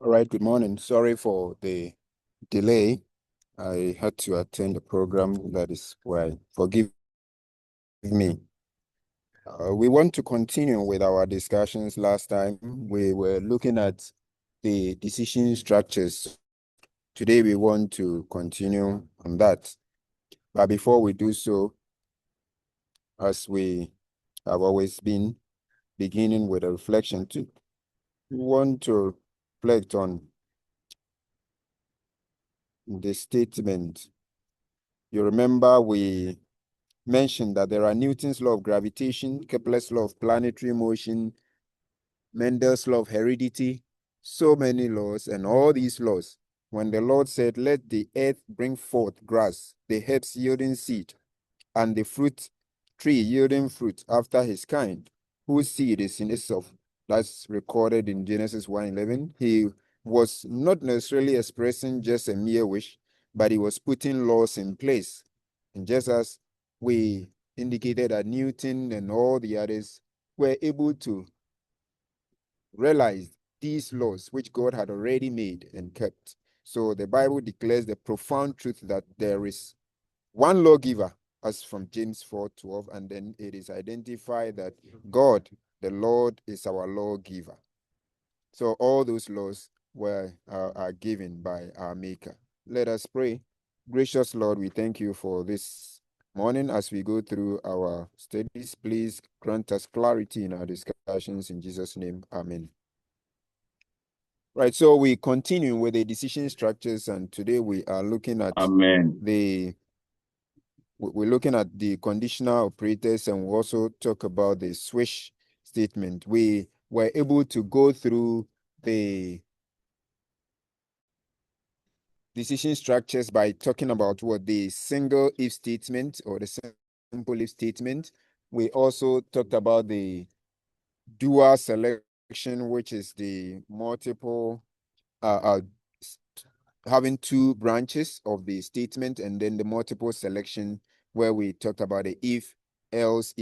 All right, good morning. Sorry for the delay. I had to attend a program, that is why. Forgive me. We want to continue with our discussions. Last time we were looking at the decision structures. Today we want to continue on that. But before we do so, as we have always been, beginning with a reflection, we want to reflect on the statement. You remember we mentioned that there are Newton's law of gravitation, Kepler's law of planetary motion, Mendel's law of heredity, so many laws, and all these laws. When the Lord said, let the earth bring forth grass, the herbs yielding seed, and the fruit tree yielding fruit after his kind, whose seed is in itself. That's recorded in Genesis 1:11. He was not necessarily expressing just a mere wish, but he was putting laws in place. And just as we indicated that Newton and all the others were able to realize these laws which God had already made and kept. So the Bible declares the profound truth that there is one lawgiver, as from James 4:12, and then it is identified that God, the Lord, is our lawgiver. So all those laws are given by our Maker. Let us pray. Gracious Lord, we thank you for this morning as we go through our studies. Please grant us clarity in our discussions. In Jesus' name, amen. Right, so we continue with the decision structures, and today we are looking at we're looking at the conditional operators, and we also talk about the switch statement. We were able to go through the decision structures by talking about what the single if statement or the simple if statement. We also talked about the dual selection, which is the multiple having two branches of the statement, and then the multiple selection where we talked about the if else.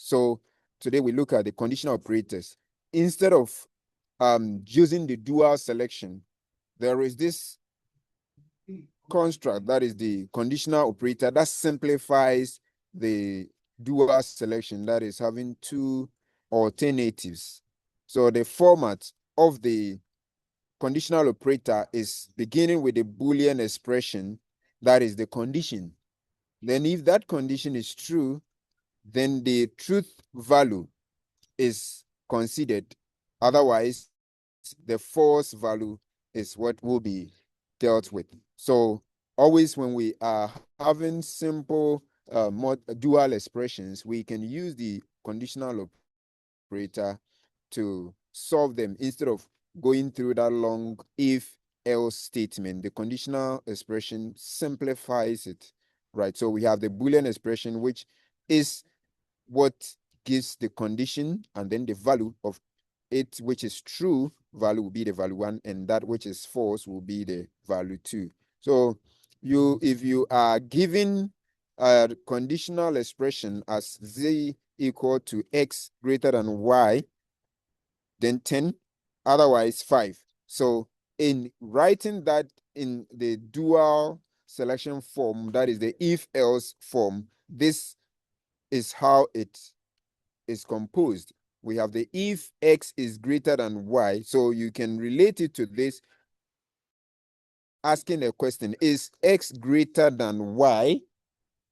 So today we look at the conditional operators. Instead of using the dual selection, there is this construct that is the conditional operator that simplifies the dual selection, that is having two alternatives. So the format of the conditional operator is beginning with a Boolean expression, that is the condition. Then if that condition is true, then the truth value is considered. Otherwise, the false value is what will be dealt with. So always when we are having simple dual expressions, we can use the conditional operator to solve them instead of going through that long if else statement. The conditional expression simplifies it, right? So we have the Boolean expression, which is what gives the condition, and then the value of it, which is true value, will be the value 1, and that which is false will be the value 2. So if you are given a conditional expression as z equal to x greater than y, then 10, otherwise 5. So in writing that in the dual selection form, that is the if else form, this is how it is composed. We have the if x is greater than y. So you can relate it to this, asking a question, is x greater than y?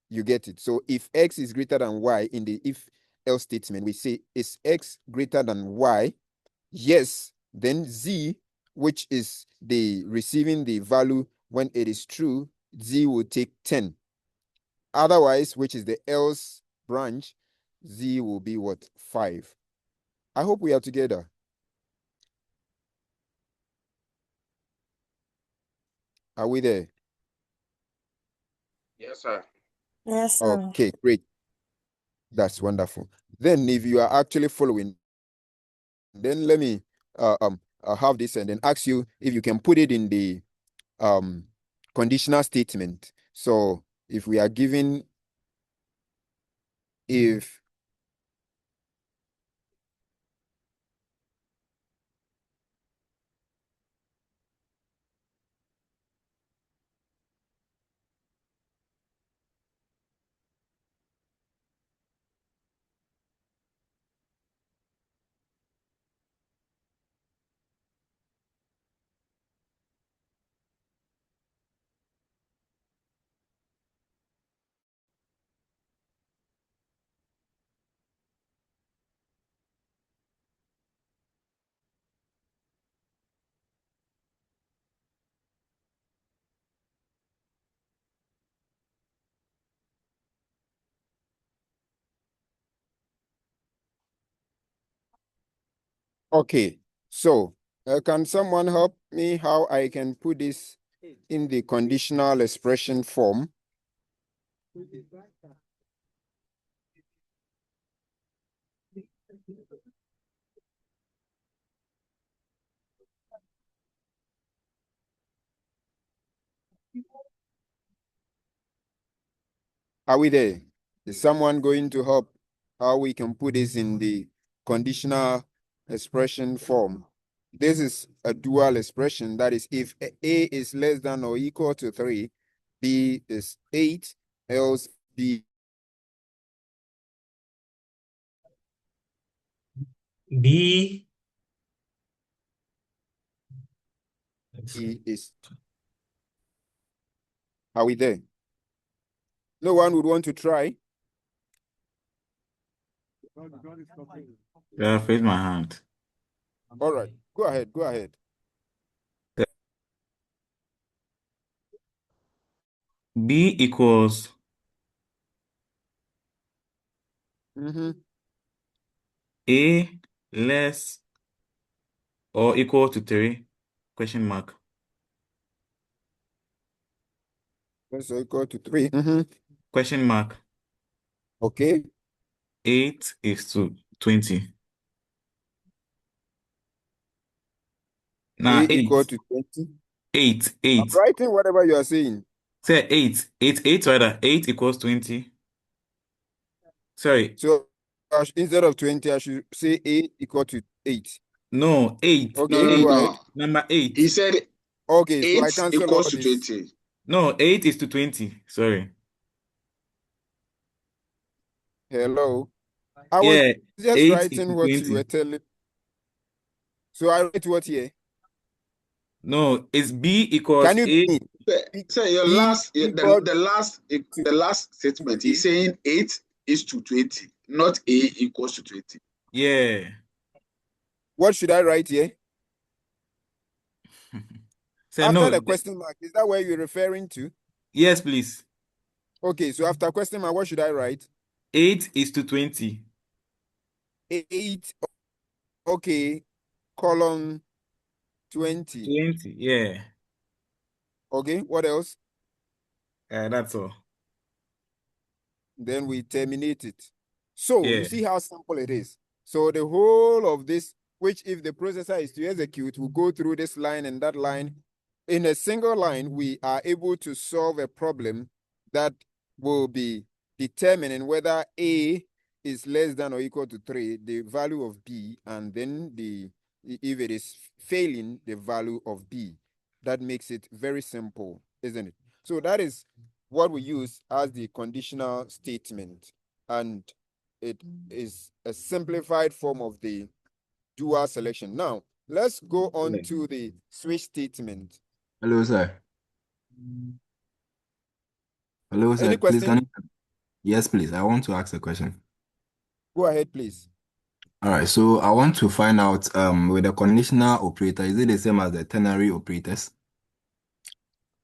You get it. So if x is greater than y in the if else statement, we say, is x greater than y? Yes. Then z, which is the receiving the value when it is true, z will take 10. Otherwise, which is the else branch, z will be what? 5. I hope we are together. Are we there? Yes, sir. Yes, sir. Okay, great. That's wonderful. Then if you are actually following, then let me have this and then ask you if you can put it in the conditional statement. So if we are given if Okay, so can someone help me how I can put this in the conditional expression form? Are we there? Is someone going to help how we can put this in the conditional expression form? This is a dual expression. That is, if A is less than or equal to 3, B is 8, else B B is. Are we there? No one would want to try. Yeah, I've raised my hand. All right, go ahead, go ahead. B equals Mm-hmm. A less or equal to 3? Question mark. That's equal to 3. Mm-hmm. Question mark. Okay. 8 is to 20. A Now equal 8. to 20. 8. I'm 8. writing whatever you are saying. Say 8. 8. 8 rather. 8 equals 20. Sorry. So instead of 20, I should say A equal to 8. No, 8. No, Okay, no, 8. go ahead. no. Number 8. He said Okay, so I 8 cancel all equals to this. 20. No, 8 is to 20. Sorry. Hello. I was Yeah, just 8 is writing to what you were 20. telling. So I write what here? No, it's B equals Can you A. be Say, your B last equal to the last statement, he's A? saying 8 is to 20, not A equals to 20. Yeah. What should I write here? Say After no. the question mark, is that where you're referring to? Yes, please. Okay, so after question mark, what should I write? 8 is to 20. 8, okay, column 20. 20. Yeah. Okay, what else? That's all. Then we terminate it. So you Yeah. see how simple it is. So the whole of this, which if the processor is to execute, will go through this line and that line. In a single line, we are able to solve a problem that will be determining whether A is less than or equal to 3, the value of B, and then if it is failing, the value of B. That makes it very simple, isn't it? So that is what we use as the conditional statement, and it is a simplified form of the dual selection. Now, let's go on to the switch statement. Hello, sir. Hello, sir. Any Please, can question? you? Yes, please. I want to ask a question. Go ahead, please. All right. So I want to find out, with the conditional operator, is it the same as the ternary operators?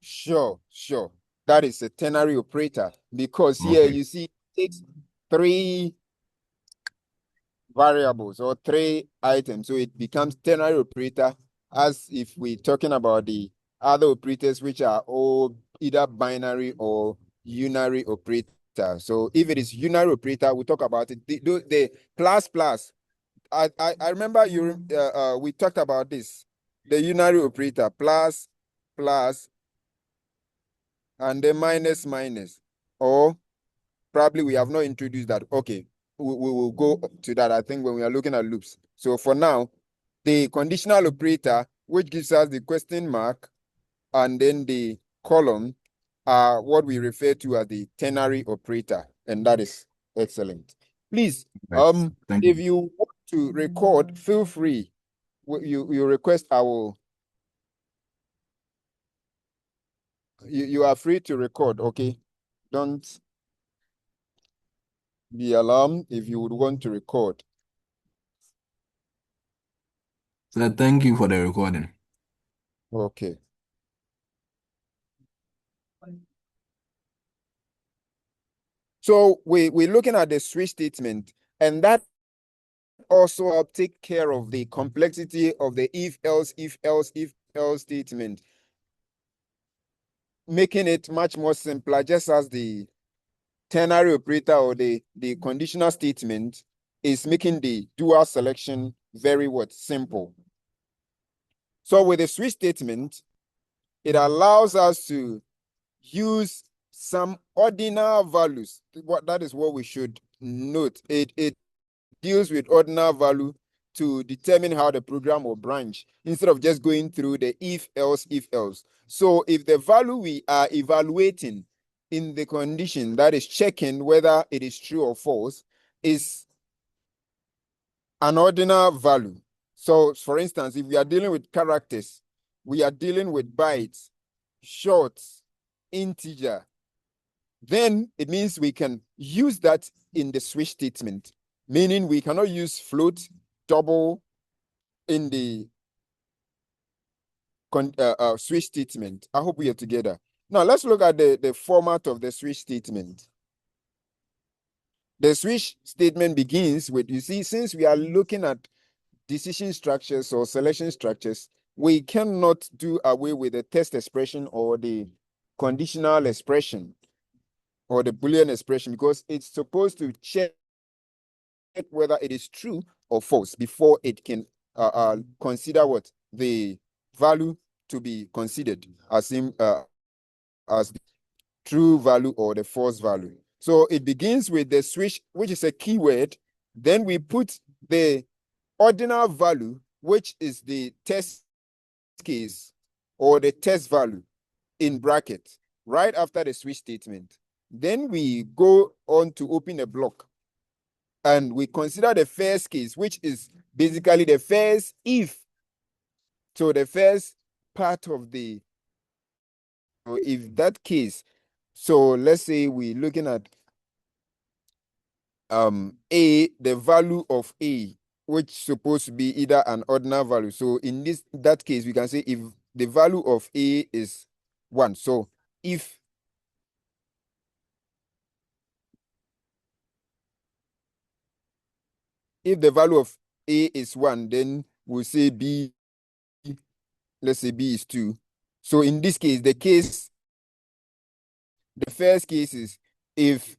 Sure, sure. That is a ternary operator because here Okay. you see it takes 3 variables or 3 items. So it becomes ternary operator, as if we're talking about the other operators, which are all either binary or unary operator. So if it is unary operator, we'll talk about it. The plus plus. I remember we talked about this. The unary operator, plus plus and then minus minus. Or probably we have not introduced that. Okay, we will go to that, I think, when we are looking at loops. So for now, the conditional operator, which gives us the question mark and then the column, are what we refer to as the ternary operator, and that is excellent. Please, Right. Thank if you. you want to record, feel free. You request, I will. You are free to record. Okay, don't be alarmed if you would want to record. Sir, thank you for the recording. Okay. So we're looking at the switch statement, and that also take care of the complexity of the if else statement, making it much more simpler, just as the ternary operator or the conditional statement is making the dual selection very simple. So with the switch statement, it allows us to use some ordinal values. That is what we should note. It deals with ordinal value to determine how the program will branch instead of just going through the if else. So if the value we are evaluating in the condition, that is checking whether it is true or false, is an ordinal value. So for instance, if we are dealing with characters, we are dealing with bytes, shorts, integer, then it means we can use that in the switch statement, meaning we cannot use float, double in the switch statement. I hope we are together. Now let's look at the format of the switch statement. The switch statement begins with, you see, since we are looking at decision structures or selection structures, we cannot do away with the test expression or the conditional expression or the Boolean expression, because it's supposed to check whether it is true or false before it can consider what the value to be considered as the true value or the false value. So it begins with the switch, which is a keyword. Then we put the ordinal value, which is the test case or the test value, in brackets right after the switch statement. Then we go on to open a block and we consider the first case, which is basically the first if. So the first part of the, if that case, so let's say we're looking at a, the value of a, which is supposed to be either an ordinal value. So in that case, we can say if the value of a is 1. So if the value of a is 1, then we'll say b, let's say b is 2. So in this case, the first case is if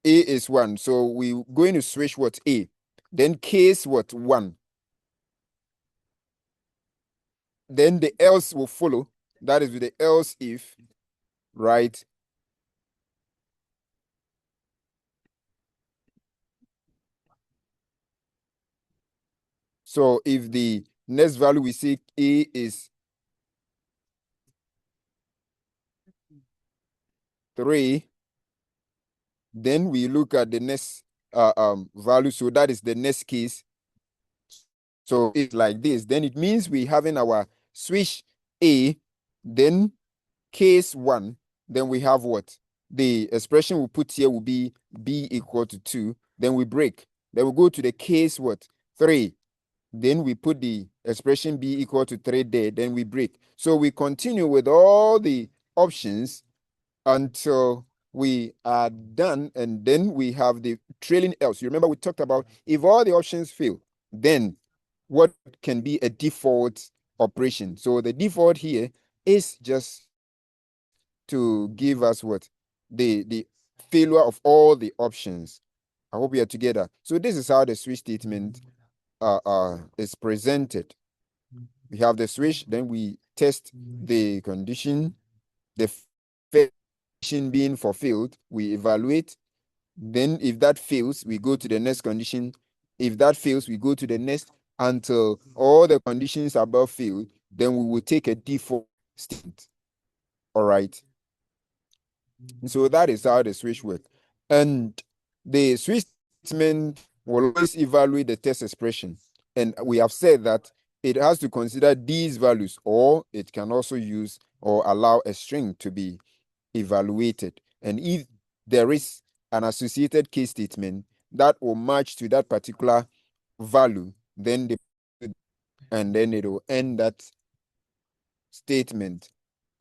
a is 1. So we're going to switch what a. Then case what 1. Then the else will follow. That is with the else if, right? So if the next value we see a is 3, then we look at the next value. So that is the next case. So it's like this. Then it means we having our switch a, then case 1. Then we have what? The expression we put here will be b equal to 2. Then we break. Then we go to the case what? 3. Then we put the expression b equal to 3 there. Then we break. So we continue with all the options until we are done, and then we have the trailing else. You remember we talked about if all the options fail, then what can be a default operation. So the default here is just to give us what? The failure of all the options. I hope we are together. So this is how the switch statement is presented. We have the switch, then we test the condition, the condition being fulfilled, we evaluate. Then if that fails, we go to the next condition. If that fails, we go to the next until all the conditions above fail. Then we will take a default statement. All right. So that is how the switch works. And the switch statement will always evaluate the test expression. And we have said that it has to consider these values, or it can also use or allow a string to be evaluated. And if there is an associated case statement that will match to that particular value, then then it will end that statement.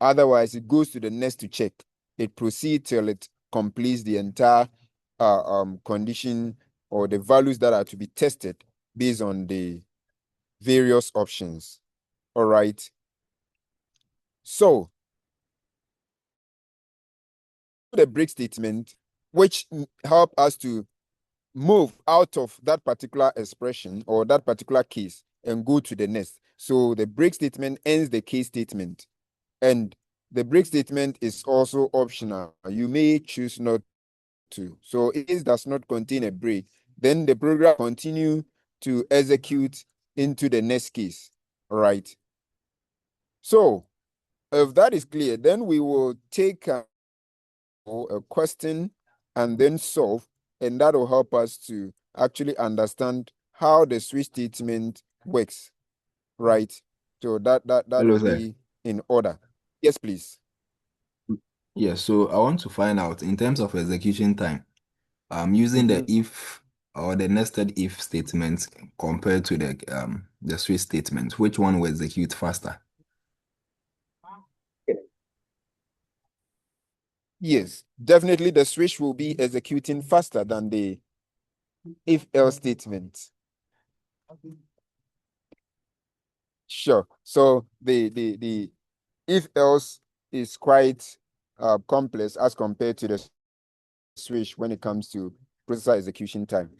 Otherwise, it goes to the next to check. It proceeds till it completes the entire condition or the values that are to be tested based on the various options. All right. So the break statement, which help us to move out of that particular expression or that particular case and go to the next. So the break statement ends the case statement, and the break statement is also optional. You may choose not to. So if it does not contain a break, then the program continue to execute into the next case. All right. So if that is clear, then we will take a question and then solve, and that will help us to actually understand how the switch statement works, right? So that Hello, will sir. be in order. Yes, please. Yeah, so I want to find out in terms of execution time, using the Mhm. if or the nested if statement compared to the switch statement, which one will execute faster? Yes, definitely the switch will be executing faster than the if else statement. Sure. So the if else is quite complex as compared to the switch when it comes to processor execution time.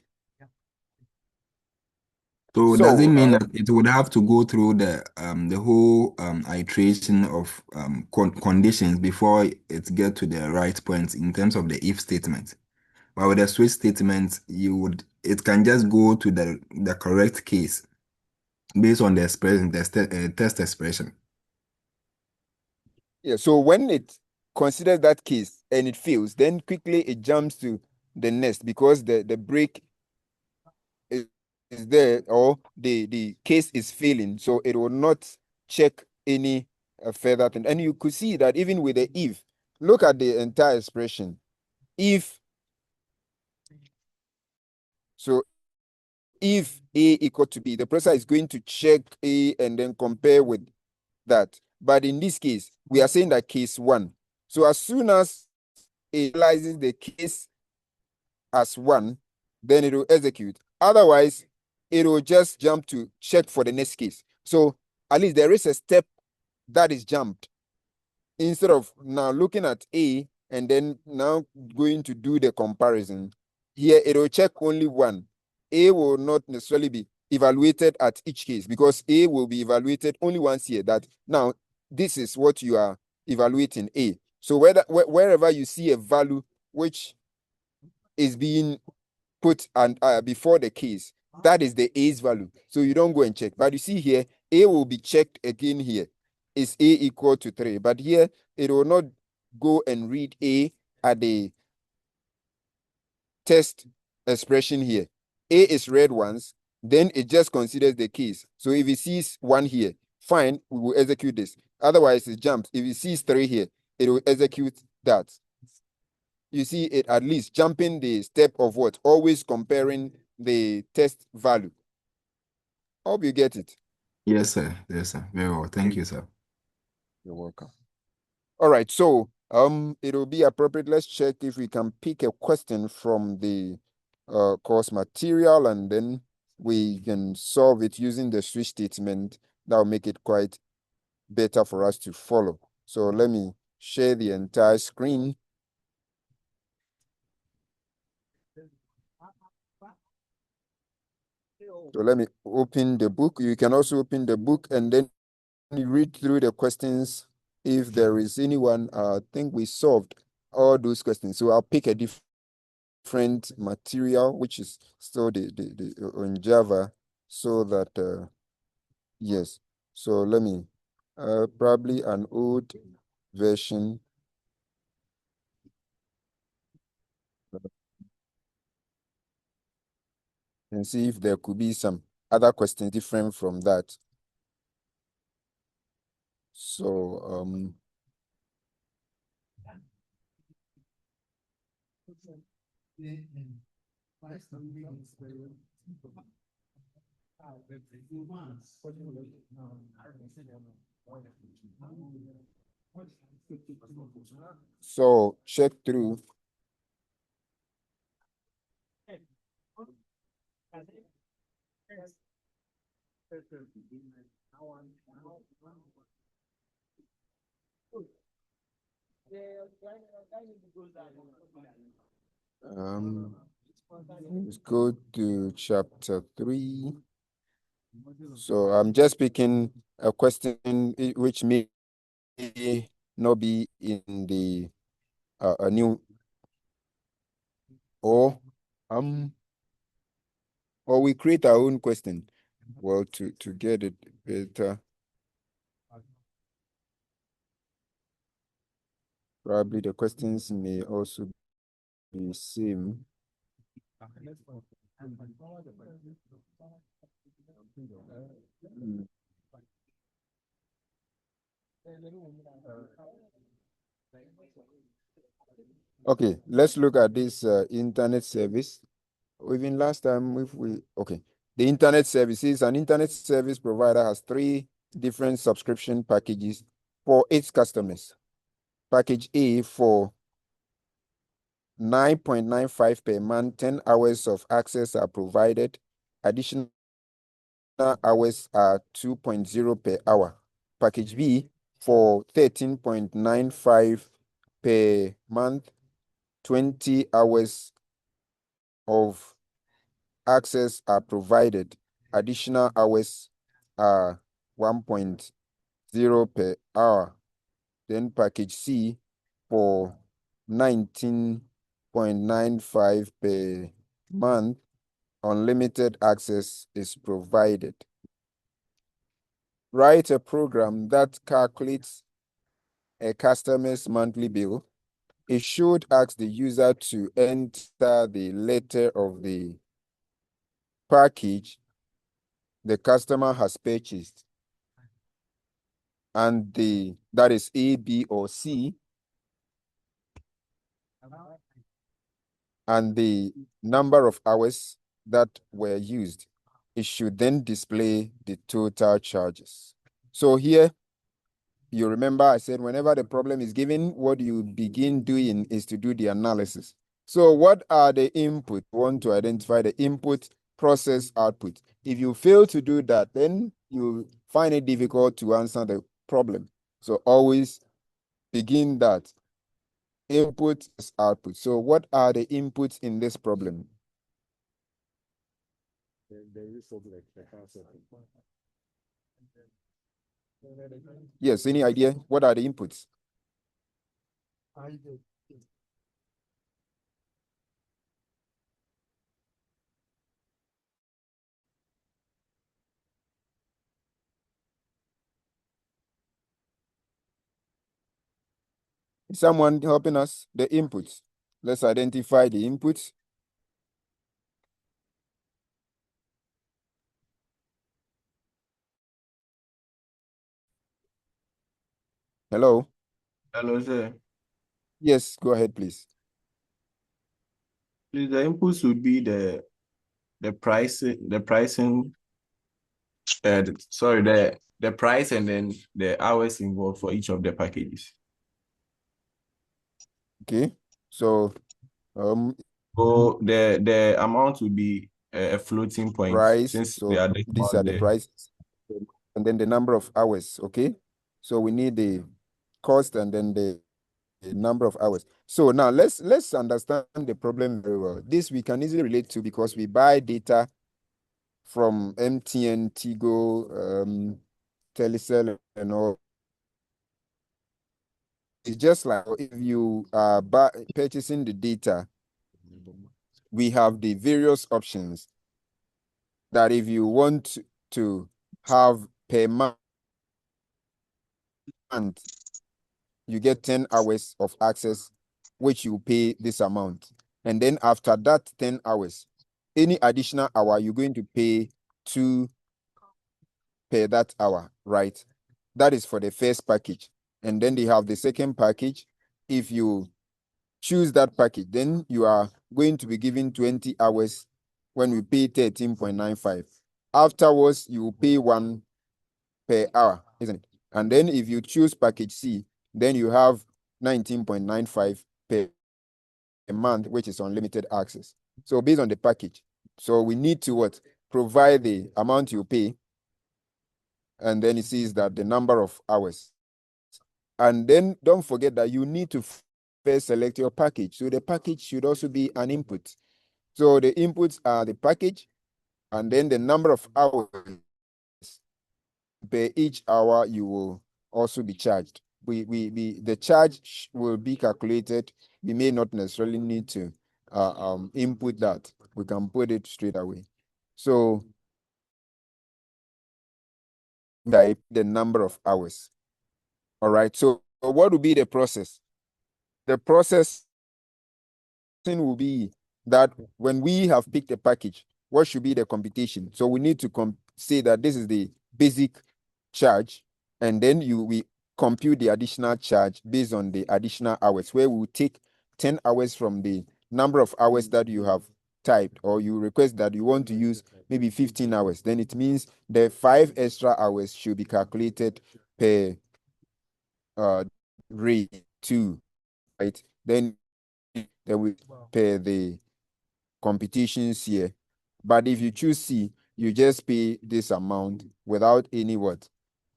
So does it So mean that it would have to go through the whole iteration of conditions before it get to the right point in terms of the if statement? But with the switch statement, it can just go to the correct case based on the expression, test expression. yeah, so when it considers that case and it fails, then quickly it jumps to the next because the break is there or the case is failing, so it will not check any further thing. And you could see that even with the if, look at the entire expression. If so, if A equal to B, the processor is going to check A and then compare with that. But in this case, we are saying that case one. So as soon as it realizes the case as one, then it will execute. Otherwise, it will just jump to check for the next case. So at least there is a step that is jumped instead of now looking at A and then now going to do the comparison. Here, it will check only one. A will not necessarily be evaluated at each case because A will be evaluated only once here. That now this is what you are evaluating A. So wherever you see a value which is being put and before the case, that is the A's value. So you don't go and check. But you see here, A will be checked again here. Is A equal to 3? But here, it will not go and read A at the test expression here. A is read once, then it just considers the case. So if it sees 1 here, fine, we will execute this. Otherwise, it jumps. If it sees 3 here, it will execute that. You see it at least jumping the step of what? Always comparing the test value. Hope you get it. Yes, sir. Yes, sir. Very well. Thank you, sir. You're welcome. All right, so it'll be appropriate. Let's check if we can pick a question from the course material, and then we can solve it using the switch statement. That'll make it quite better for us to follow. So let me share the entire screen. So let me open the book. You can also open the book and then you read through the questions. If there is anyone, I think we solved all those questions. So I'll pick a different material, which is still the on Java, so that yes. So let me probably an old version. And see if there could be some other questions different from that. So so check through. Let's go to chapter 3. So I'm just picking a question which may not be in the a new or we create our own question. Well, to get it better, probably the questions may also be same. Okay, let's look at this internet service. Even last time, the internet service is an internet service provider has 3 different subscription packages for its customers. Package A for 9.95 per month, 10 hours of access are provided. Additional hours are 2.0 per hour. Package B for 13.95 per month, 20 hours of access are provided. Additional hours are 1.0 per hour. Then package C for 19.95 per month, unlimited access is provided. Write a program that calculates a customer's monthly bill. It should ask the user to enter the letter of the package the customer has purchased, and that is A, B, or C, and the number of hours that were used. It should then display the total charges. So here, you remember I said whenever the problem is given, what you begin doing is to do the analysis. So what are the input? You want to identify the input, process, output. If you fail to do that, then you find it difficult to answer the problem. So always begin that. Input is output. So what are the inputs in this problem? Yes, any idea? What are the inputs? Is someone helping us? The inputs. Let's identify the inputs. Hello? Hello, sir. Yes, go ahead, please. Please, the inputs would be the pricing, the price and then the hours involved for each of the packages. Okay. So So the amount would be a floating point price. since So they are these are the prices. And then the number of hours. Okay. So we need the cost and then the number of hours. So now let's understand the problem very well. This we can easily relate to because we buy data from MTN, Tigo, Telecel, and all. It's just like if you are purchasing the data, we have the various options that if you want to have per month, you get 10 hours of access, which you pay this amount. And then after that 10 hours, any additional hour, you're going to pay 2 per that hour, right? That is for the first package. And then they have the second package. If you choose that package, then you are going to be given 20 hours when we pay 13.95. Afterwards, you will pay 1 per hour, isn't it? And then if you choose package C, then you have 19.95 per month, which is unlimited access. So based on the package. So we need to what? provide the amount you pay, and then it says that the number of hours. And then don't forget that you need to first select your package. So the package should also be an input. So the inputs are the package, and then the number of hours per each hour you will also be charged. The charge will be calculated. We may not necessarily need to input that. We can put it straight away. So the number of hours. All right. So what will be the process? The process will be that when we have picked a package, what should be the computation? So we need to say that this is the basic charge, and then we compute the additional charge based on the additional hours, where we will take 10 hours from the number of hours that you have typed, or you request that you want to use maybe 15 hours. Then it means the 5 extra hours should be calculated per rate 2, right? Then we pay the computations here. But if you choose C, you just pay this amount without any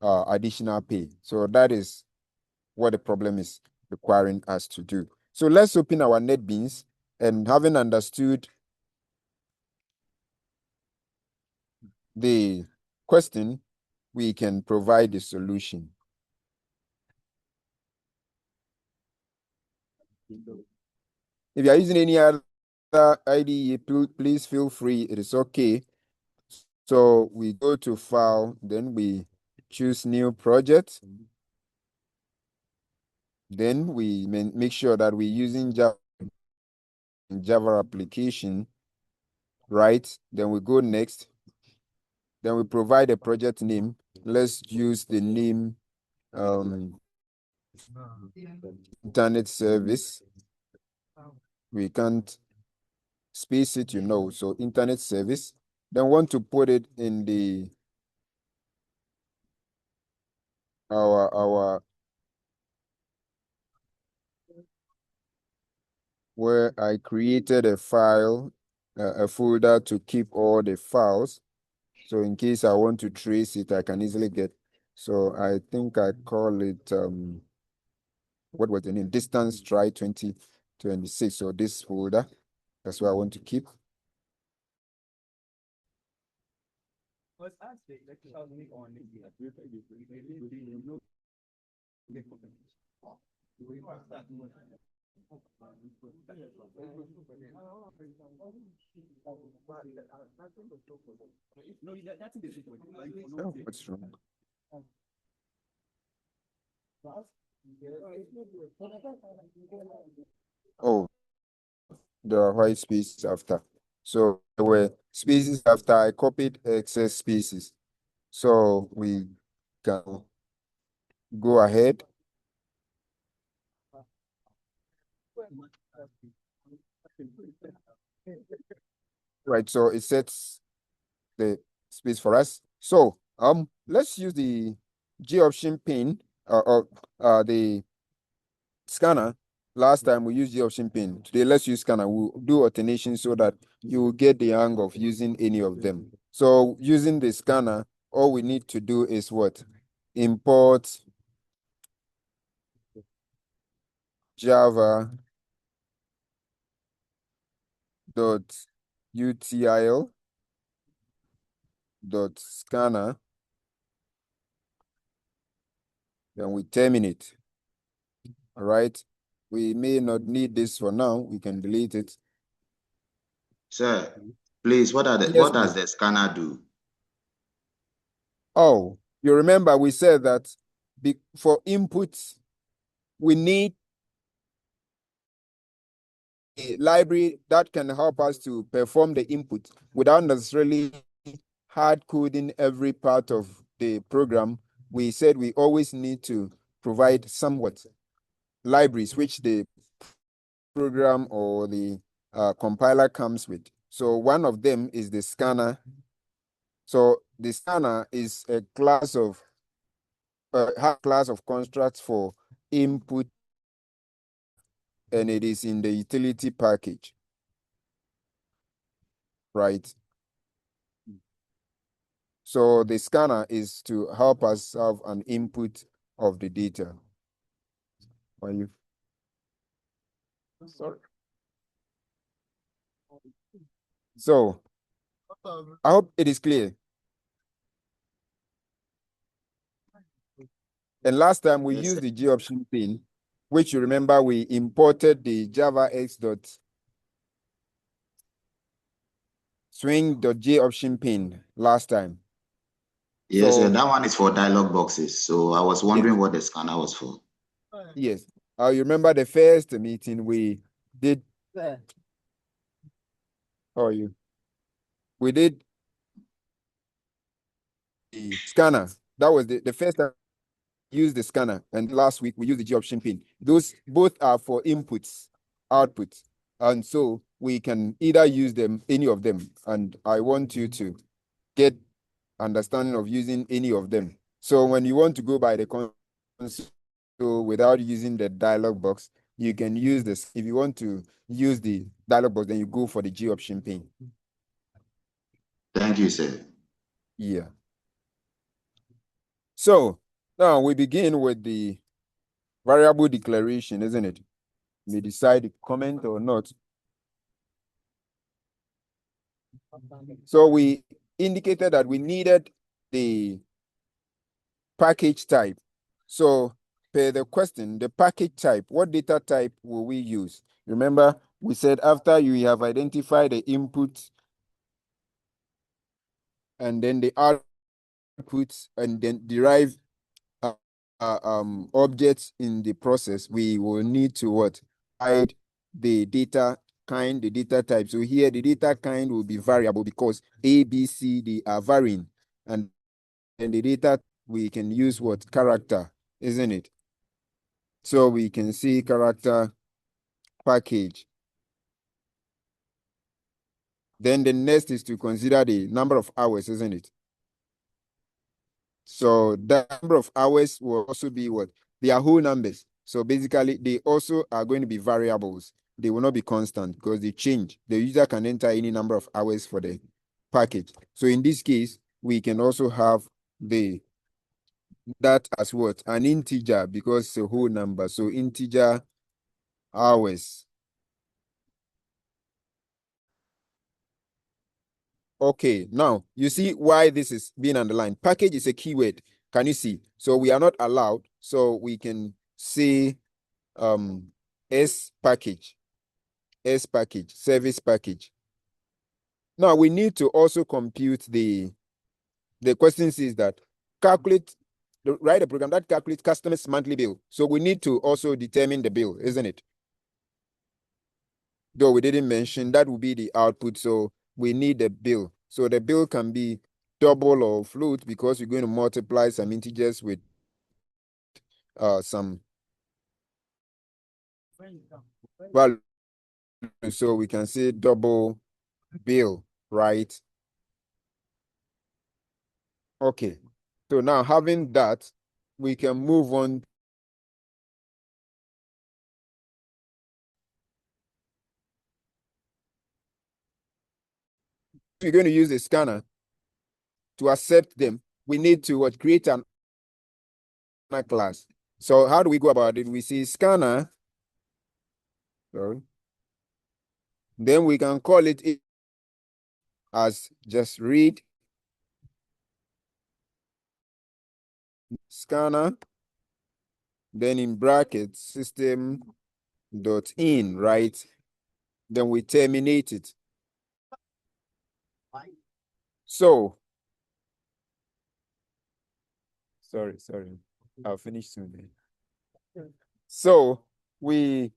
additional pay. So that is what the problem is requiring us to do. So let's open our NetBeans, and having understood the question, we can provide the solution. If you are using any other IDE, please feel free. It is okay. So we go to File, then we choose New Project. Then we make sure that we're using Java application, right? Then we go next. Then we provide a project name. Let's use the name Internet Service. We can't space it, so Internet Service. Then want to put it in the our where I created a file, a folder to keep all the files. So in case I want to trace it, I can easily get. So I think I call it, what was the name? Distance try 2026. So this folder, that's what I want to keep. Oh, what's wrong? Oh, there are white spaces after. So there were spaces after. I copied excess spaces. So we can go ahead. Right, so it sets the space for us. So let's use the G option pin or the scanner. Last time we used the option pin. Today let's use scanner. We'll do alternation so that you will get the hang of using any of them. So using the scanner, all we need to do is what? Import Java .util .scanner. Then we terminate. All right. We may not need this for now. We can delete it. Sir, please, what Yes, does please. the scanner do? Oh, you remember we said that for inputs, we need a library that can help us to perform the input without necessarily hard coding every part of the program. We said we always need to provide somewhat libraries which the program or the compiler comes with. So one of them is the scanner. So the scanner is a class of constructs for input, and it is in the utility package, right? So the scanner is to help us have an input of the data. Are you? Sorry. So I hope it is clear. And last time we Yes, used sir. the G option pin, which you remember we imported the Java X dot swing.j option pin last time. Yes, So that one is for dialog boxes. So I was wondering what the scanner was for. yes, you remember the first meeting we did. How are you? We did the scanner. That was the first time we used the scanner, and last week we used the G option pin. Those both are for inputs, outputs, and so we can either use them, any of them. And I want you to get understanding of using any of them. So when you want to go by the console without using the dialog box, you can use this. If you want to use the dialog box, then you go for the G option pin. Thank you, sir. Yeah. So now we begin with the variable declaration, isn't it? We decide to comment or not. So we indicated that we needed the package type. So per the question, the package type, what data type will we use? Remember, we said after you have identified the input and then the outputs and then derive objects in the process, we will need to what? Hide the data kind, the data type. So here the data kind will be variable because A, B, C, they are varying. And then the data we can use what? Character, isn't it? So we can see character package. Then the next is to consider the number of hours, isn't it? So the number of hours will also be what? They are whole numbers. So basically, they also are going to be variables. They will not be constant because they change. The user can enter any number of hours for the package. So in this case, we can also have that as what? An integer because it's a whole number. So integer hours. Okay, now you see why this is being underlined. Package is a keyword. Can you see? So we are not allowed. So we can say S package, service package. Now we need to also compute the question says that write a program that calculates customer's monthly bill. So we need to also determine the bill, isn't it? Though we didn't mention that will be the output. So we need the bill. So the bill can be double or float because we're going to multiply some integers with some value. So we can say double bill, right? Okay. So now having that, we can move on. We're going to use a scanner to accept them. We need to create an class. So how do we go about it? We see scanner. Sorry. Then we can call it as just read scanner. Then in brackets system dot in, right? Then we terminate it. So sorry, I'll finish soon. So we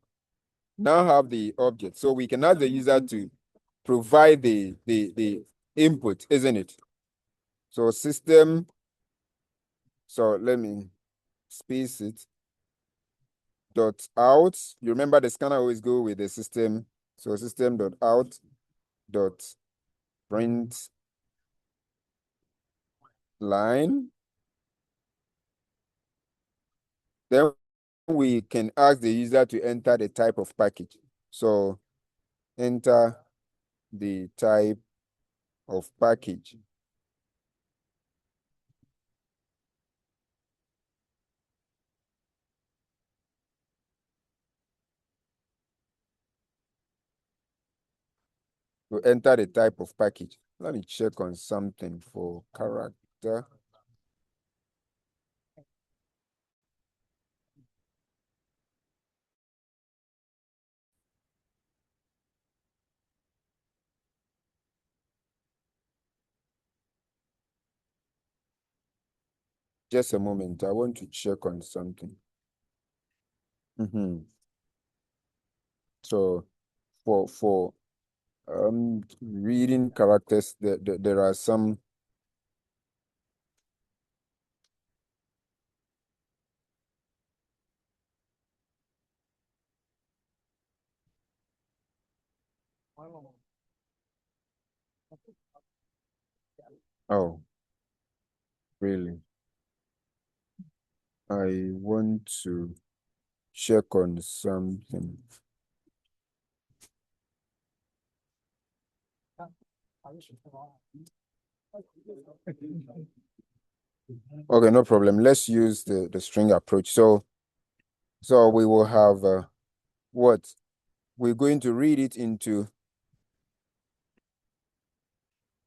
now have the object. So we can ask the user to provide the input, isn't it? So system, so let me space it. Dot out. You remember the scanner always go with the system. So system dot out dot print line. Then we can ask the user to enter the type of package. So enter the type of package. to enter the type of package. Let me check on something for character. Just a moment. I want to check on something. So for reading characters, there are some. Oh, really? I want to check on something. Okay, no problem. Let's use the string approach. So we will have what? We're going to read it into,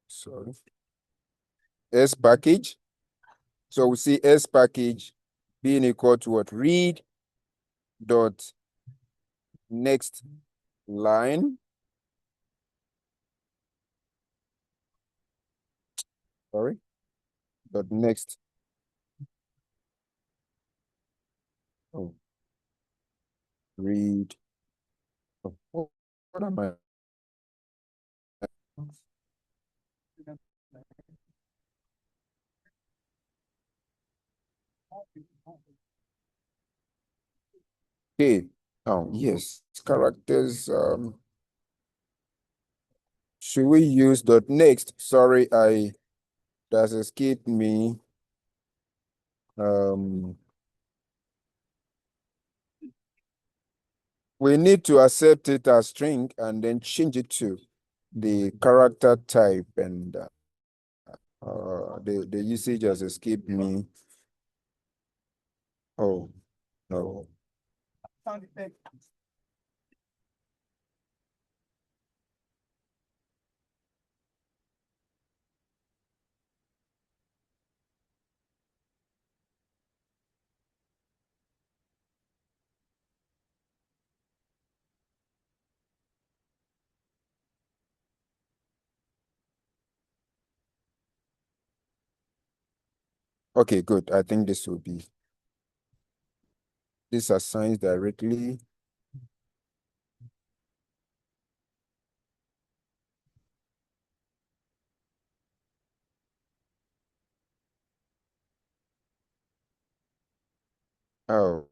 sorry, S package. So we see S package being equal to what? Read dot next line. Sorry. Dot next. Oh. Read. Oh, what am I? Okay. Oh, yes. Characters. Should we use dot next? Sorry, that's escaped me. We need to accept it as string and then change it to the character type, and the usage has escaped me. Oh, no. Okay, good. I think this will be, this assigns directly. Oh.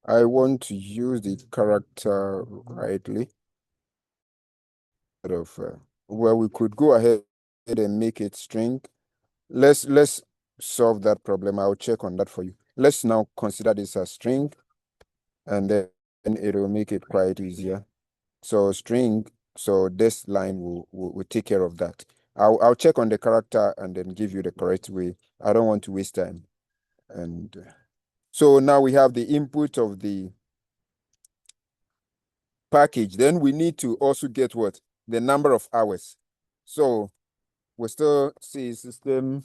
I want to use the character rightly. Well, we could go ahead and make it string. Let's solve that problem. I'll check on that for you. Let's now consider this as string, and then it will make it quite easier. So string, so this line will take care of that. I'll check on the character and then give you the correct way. I don't want to waste time. And so now we have the input of the package. Then we need to also get what? The number of hours. So we still see system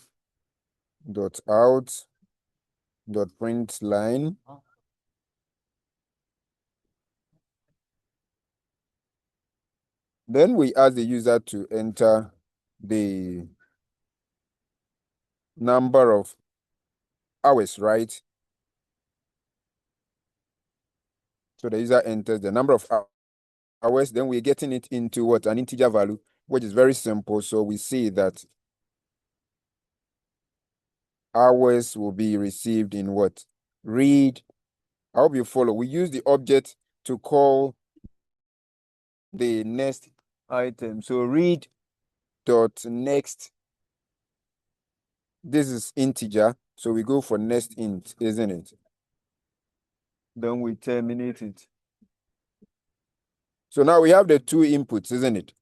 dot out dot print line. Then we ask the user to enter the number of hours, right? So the user enters the number of hours, then we're getting it into what? An integer value, which is very simple. So we see that hours will be received in what? Read. I hope you follow. We use the object to call the next item. So read dot next. This is integer, so we go for next int, isn't it? Then we terminate it. So now we have the two inputs, isn't it?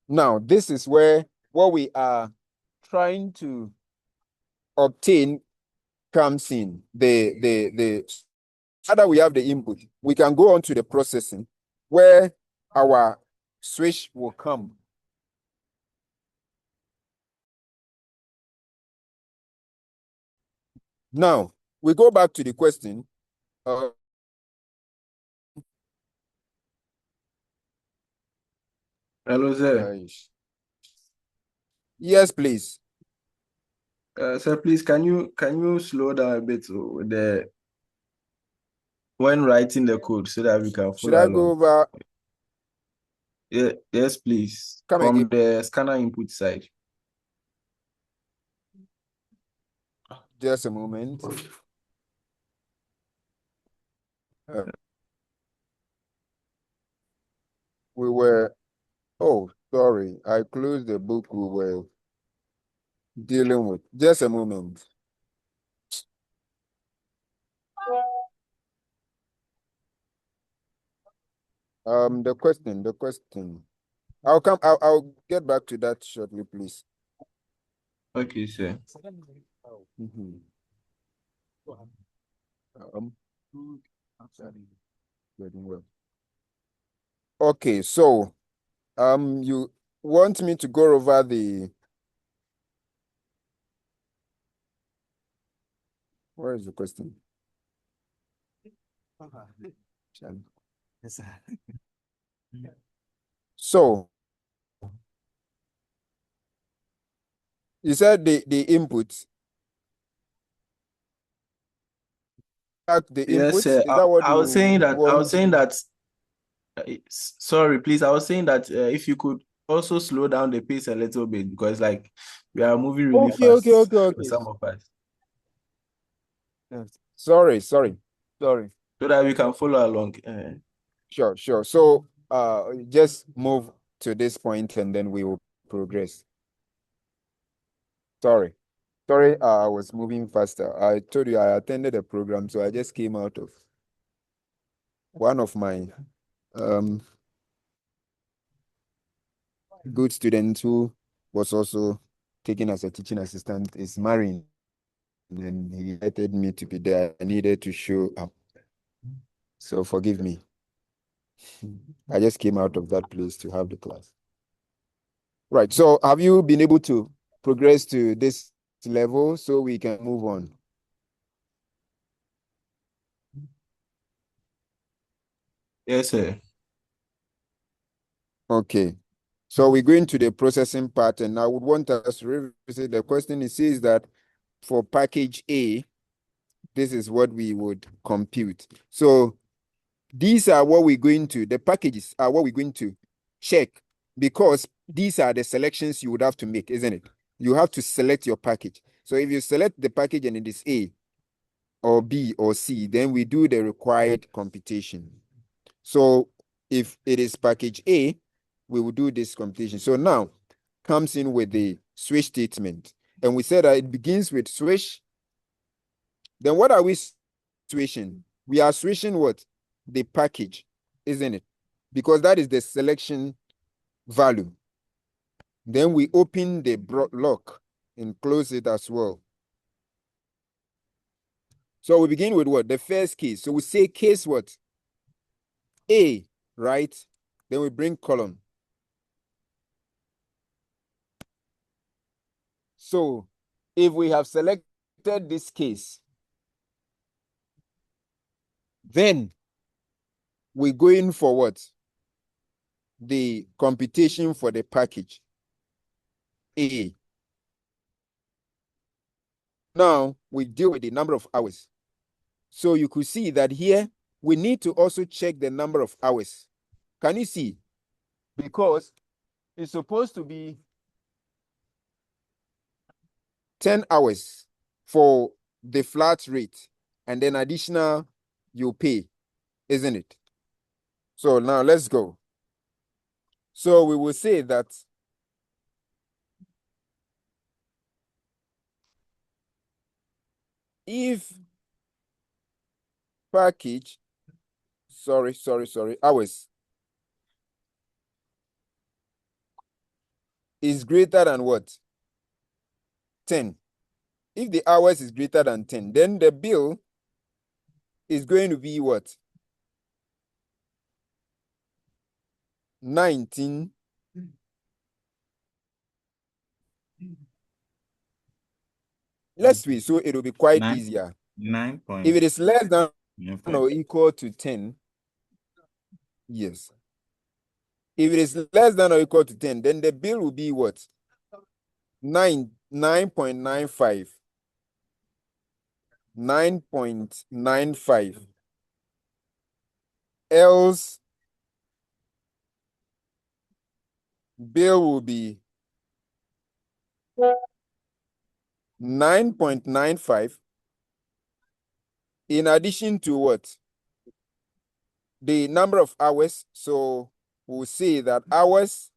Now this is where what we are trying to obtain comes in. Now that we have the input, we can go on to the processing where our switch will come. Now, we go back to the question. Hello, sir. Yes, please. Sir, please, can you slow down a bit with when writing the code so that we can Should follow I along? go over? Yeah, yes, please. Come From again. the scanner input side. Just a moment. We were, oh, sorry. I closed the book we were dealing with. Just a moment. The question. I'll get back to that shortly, please. Okay, sir. Mhm. Getting well. Okay, so you want me to go over where is the question? So you said the input. The Yes, input, sir. is that what I was saying that. I want? was saying that. Sorry, please. I was saying that if you could also slow down the pace a little bit because, like, we are moving really fast for Okay. some of us, Yes. Sorry. so that we can follow along. Sure. So just move to this point and then we will progress. Sorry, I was moving faster. I told you I attended a program, so I just came out of one of my good students who was also taken as a teaching assistant is marrying, and he invited me to be there. I needed to show up, so forgive me. I just came out of that place to have the class. Right. So have you been able to progress to this level so we can move on? Yes, sir. Okay. So we're going to the processing part, and I would want us to revisit the question. It says that for package A, this is what we would compute. So these are what we're going to, the packages are what we're going to check, because these are the selections you would have to make, isn't it? You have to select your package. So if you select the package and it is A or B or C, then we do the required computation. So if it is package A, we will do this computation. So now comes in with the switch statement. And we said that it begins with switch. Then what are we switching? We are switching what? The package, isn't it? Because that is the selection value. Then we open the lock and close it as well. So we begin with what? The first case. So we say case what? A, right? Then we bring column. So if we have selected this case, then we go in for what? The computation for the package A. Now we deal with the number of hours. So you could see that here we need to also check the number of hours. Can you see? Because it's supposed to be 10 hours for the flat rate, and then additional you pay, isn't it? So now let's go. So we will say that if package, hours is greater than what? 10. If the hours is greater than 10, then the bill is going to be what? 19. Let's see, so it will be quite easier. 9 If it is less than point or equal to 10, yes. If it is less than or equal to 10, then the bill will be what? 9.95. 9.95. Else, bill will be 9.95 in addition to what? The number of hours. So we'll say that hours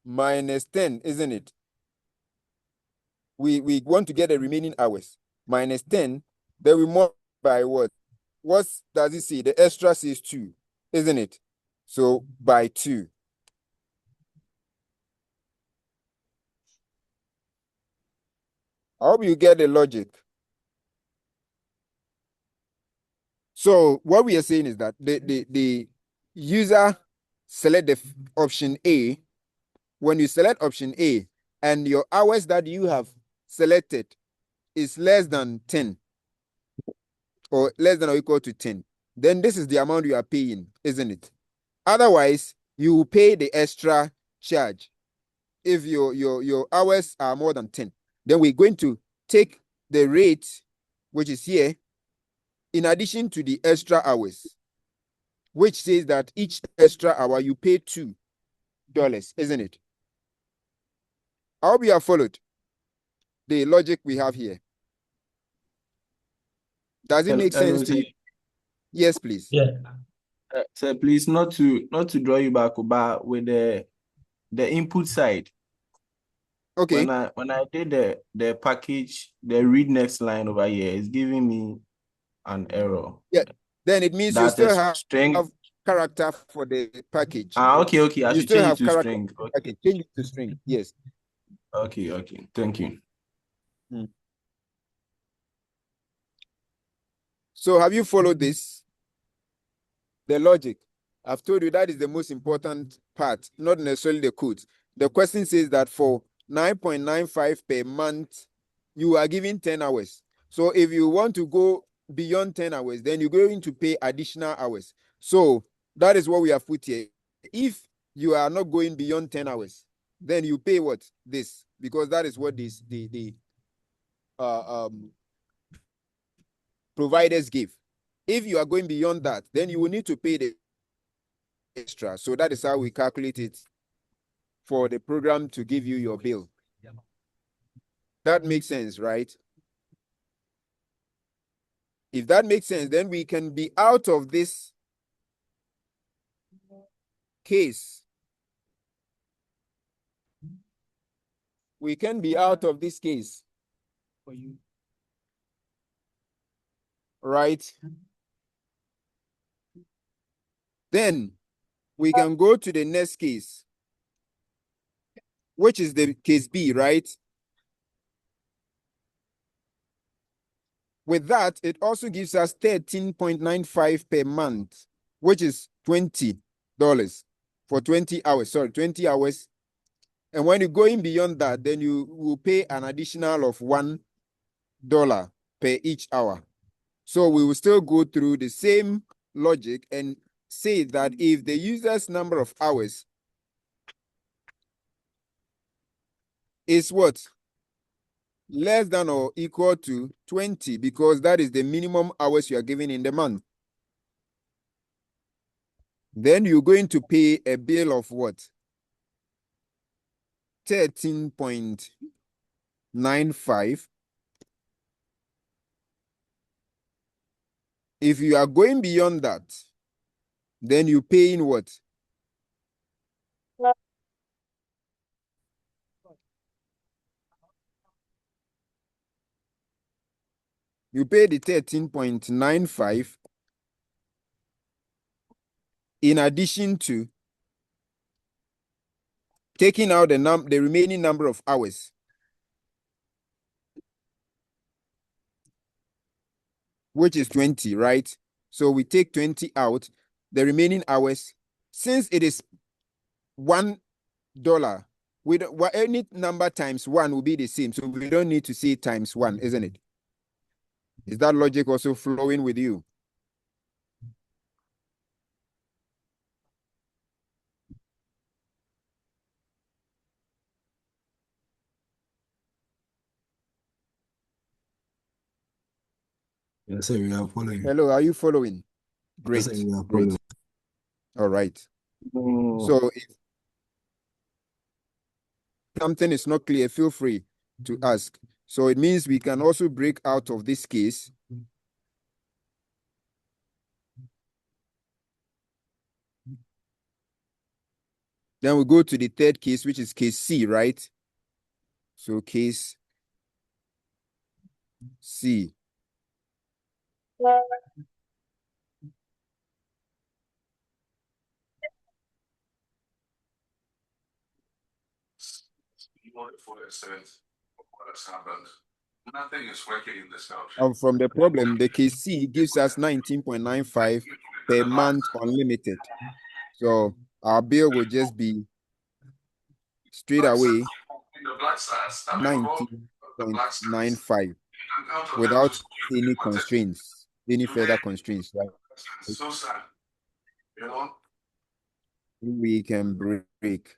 minus 10, isn't it? We want to get the remaining hours. Minus 10, then we multiply by what? What does it say? The extra says 2, isn't it? So by 2. I hope you get the logic. So what we are saying is that the user select the option A. When you select option A and your hours that you have selected is less than 10 or less than or equal to 10, then this is the amount you are paying, isn't it? Otherwise, you will pay the extra charge. If your hours are more than 10, then we're going to take the rate, which is here, in addition to the extra hours, which says that each extra hour you pay $2, isn't it? I hope you have followed the logic we have here. Does it make Hello, sense to sir. you? Yes, please. Yeah. Sir, please not to draw you back, but with the input side. Okay. When I did the package, the read next line over here is giving me an error. Yeah. Then it means you That still is have string. character for the package. Okay. I You should still change it have to character. string. Okay, change it to string. Yes. Okay. Thank you. So have you followed this? The logic. I've told you that is the most important part, not necessarily the code. The question says that for 9.95 per month, you are given 10 hours. So if you want to go beyond 10 hours, then you're going to pay additional hours. So that is what we have put here. If you are not going beyond 10 hours, then you pay what? This, because that is what the providers give. If you are going beyond that, then you will need to pay the extra. So that is how we calculate it for the program to give you your bill. That makes sense, right? If that makes sense, then we can be out of this case. We can be out of this case. Right? Then we can go to the next case, which is the case B, right? With that, it also gives us 13.95 per month, which is $20 for 20 hours. Sorry, 20 hours. And when you're going beyond that, then you will pay an additional of $1 per each hour. So we will still go through the same logic and say that if the user's number of hours is what? Less than or equal to 20, because that is the minimum hours you are given in the month. Then you're going to pay a bill of what? 13.95. If you are going beyond that, then you pay in what? You pay the 13.95 in addition to taking out the remaining number of hours. Which is 20, right? So we take 20 out, the remaining hours, since it is $1, we don't, any number times 1 will be the same. So we don't need to say times 1, isn't it? Is that logic also flowing with you? Yes, sir, we are following. Hello, are you following? Great, Yes, sir, we are great. following. All right. So if something is not clear, feel free to ask. So it means we can also break out of this case. Then we go to the third case, which is case C, right? So case C. Nothing is working in this house. And from the problem, the case C gives us 19.95 per month unlimited. So our bill will just be straight away The black stars. 19.95 without any constraints, any further constraints, right? It's so sad. You know? We can break.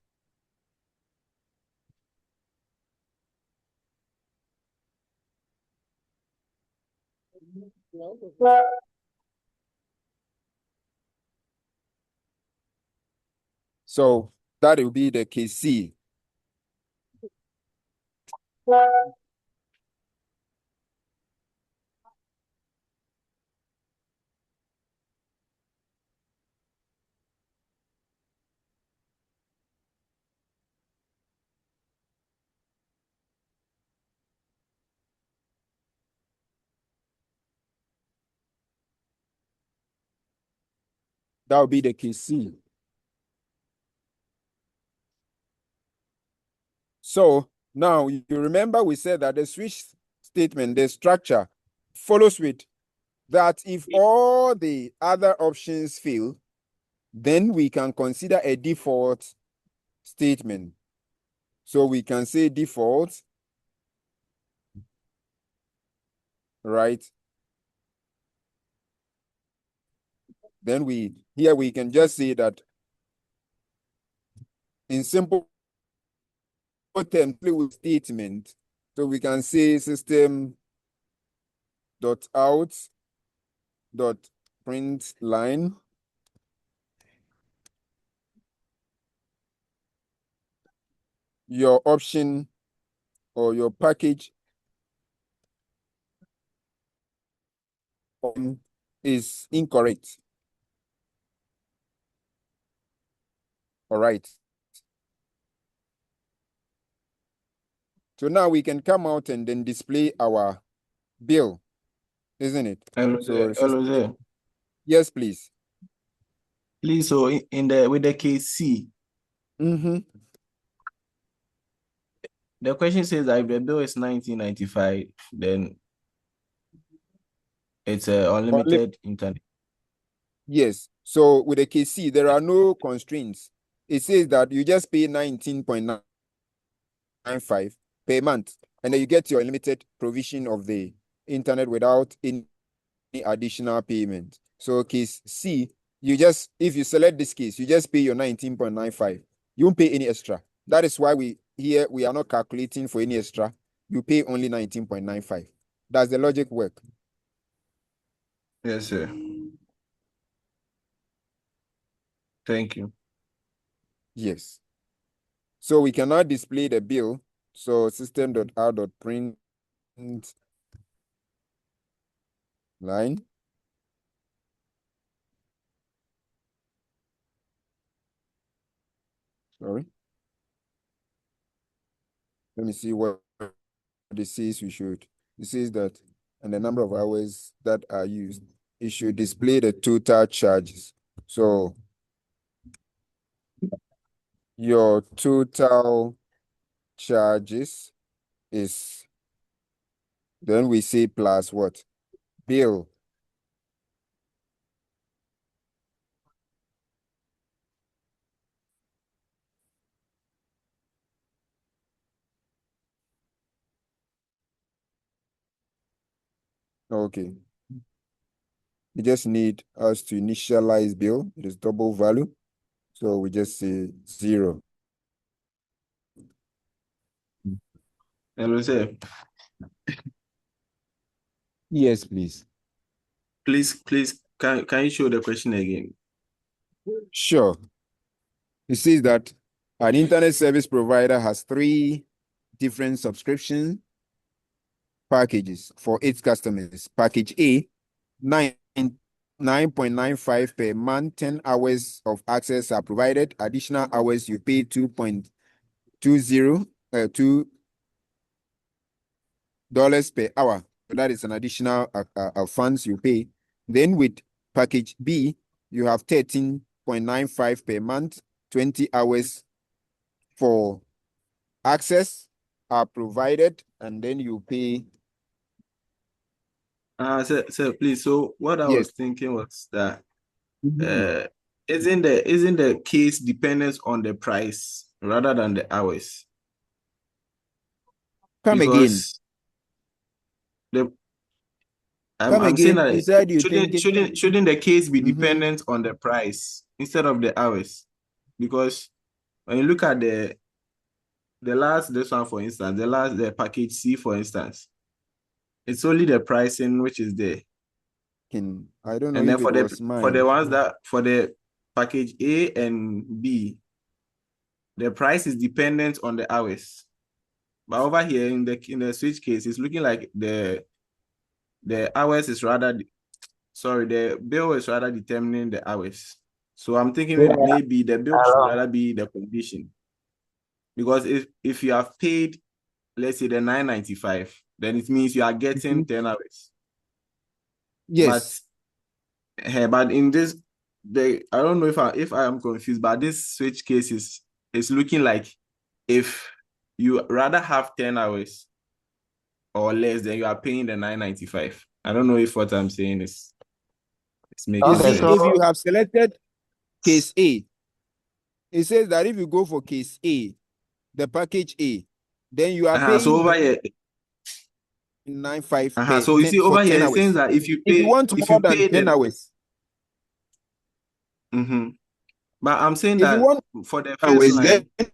So that will be the case C. That will be the case C. So now you remember we said that the switch statement, the structure follows with that if all the other options fail, then we can consider a default statement. So we can say default, right? Then here we can just say that in simple terms with statement. So we can say system dot out dot print line your option or your package is incorrect. All right. So now we can come out and then display our bill, isn't it? Hello, Yes, please. please. So in the with the case C, Mm-hmm. the question says that if the bill is 19.95, then it's a unlimited internet. Yes. So with the KC, there are no constraints. It says that you just pay 19.95 per month, and then you get your unlimited provision of the internet without any additional payment. So case C, if you select this case, you just pay your 19.95. You won't pay any extra. That is why we are not calculating for any extra. You pay only 19.95. Does the logic work? Yes, sir. Thank you. Yes. So we cannot display the bill. So system.out.print line. Sorry. Let me see what this says we should. It says that, and the number of hours that are used, it should display the total charges. So your total charges is, then we say plus what? Bill. Okay. You just need us to initialize bill. It is double value. So we just say 0. Hello, sir. Yes, please. Please, can you show the question again? Sure. It says that an internet service provider has 3 different subscription packages for its customers. Package A, 9.95 per month, 10 hours of access are provided. Additional hours you pay 2.20 $2 per hour. So that is an additional funds you pay. Then with package B, you have 13.95 per month, 20 hours for access are provided, and then you pay. Sir, please. So what I Yes. was thinking was that isn't the case dependent on the price rather than the hours? Come again. Because I'm saying You that said you thinking. shouldn't the case be dependent on the price instead of the hours? Because when you look at the last, this one for instance, the package C for instance, it's only the pricing which is there. I don't know And then if it was mine. for the ones that for the package A and B, the price is dependent on the hours. But over here in the switch case, it's looking like the hours is rather the bill is rather determining the hours. So I'm thinking maybe the bill should rather be the condition. Because if you have paid, let's say the 9.95, then it means you are getting 10 hours. Yes. But in this, I don't know if I am confused, but this switch case is looking like if you rather have 10 hours or less, then you are paying the 9.95. I don't know if what I'm saying is making You see, sense. if you have selected case A, it says that if you go for case A, the package A, then you are paying So over here, 9.5 so you see for over 10 here, it hours. says that if you want more than 10 hours, but I'm saying if you that want for the first hours, line, then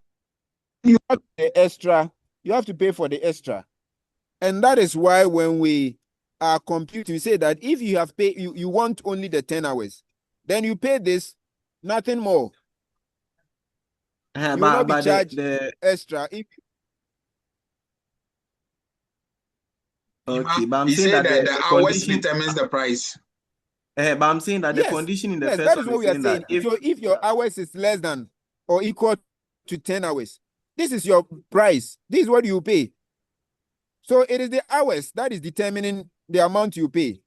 you have the extra. You have to pay for the extra, and that is why when we are computing, we say that if you have paid, you want only the 10 hours, then you pay this, nothing more. You will not be charged extra if. Okay, but I'm He saying said that that the hours determines the price. but I'm saying that the condition in the first that is one what we are saying. If your hours is less than or equal to 10 hours, this is your price. This is what you pay. So it is the hours that is determining the amount you pay.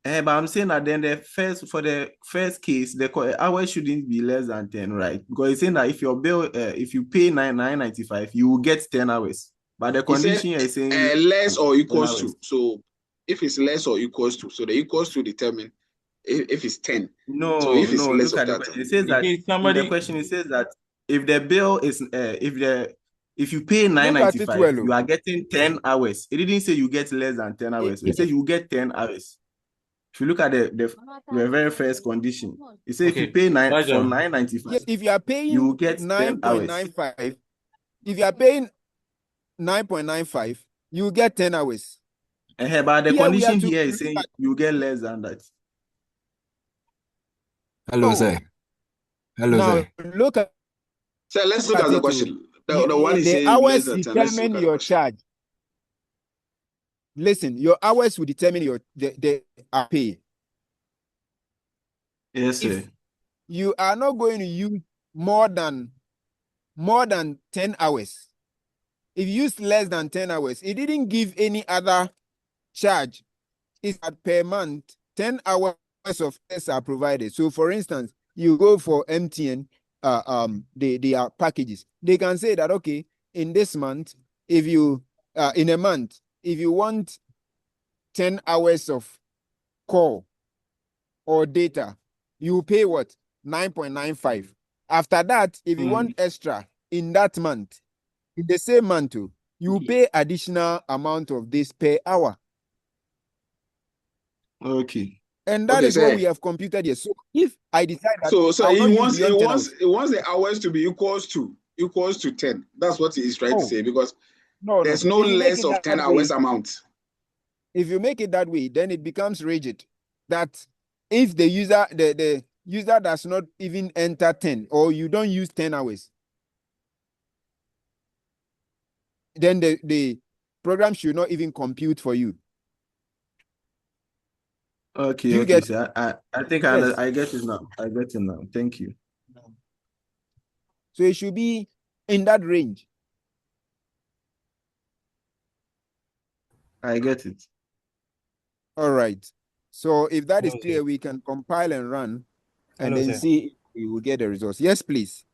But I'm saying that then for the first case, the hours shouldn't be less than 10, right? Because it's saying that if your bill, if you pay 9.95, you will get 10 hours. But the condition is saying less or equals to. So if it's less or equals to, so the equals to determine if it's 10. No, so if it's less look of at that, it says that in the question it says that if the bill is if you pay 9.95, well, you are getting 10 hours. It didn't say you get less than 10 hours. It said you get 10 hours. If you look at the very first condition, it says if you pay 9.95, yes, if you are paying you will get 9.95, if you are paying 9.95, you will get 10 hours. But the condition here is saying you get less than that. Hello, sir. Hello, sir. Look at. So let's look at the question. The one is the saying hours less than 10. Let's determine look at your charge. Listen, your hours will determine the pay. Yes, sir. If you are not going to use more than 10 hours, if you use less than 10 hours, it didn't give any other charge. It's that per month, 10 hours of tests are provided. So for instance, you go for MTN their packages. They can say that, okay, in this month, if you in a month, if you want 10 hours of call or data, you pay what? 9.95. After that, if you want extra in that month, in the same month too, you pay additional amount of this per hour. Okay. And that Okay, is what sir. we have computed here. So if I decide that So I will he not use wants beyond 10 hours. the hours to be equals to 10. That's what he's trying to Oh, say, because no. there's no If you make less it of 10 that hours way, amount. if you make it that way, then it becomes rigid. That if the user does not even enter 10 or you don't use 10 hours, then the program should not even compute for you. Okay, Do you okay. get? So I think Yes. I get it now. I get it now. Thank you. So it should be in that range. I get it. All right. So if that is Hello, clear, sir. we can compile and run and Hello, then sir. see if we will get the results. Yes, please.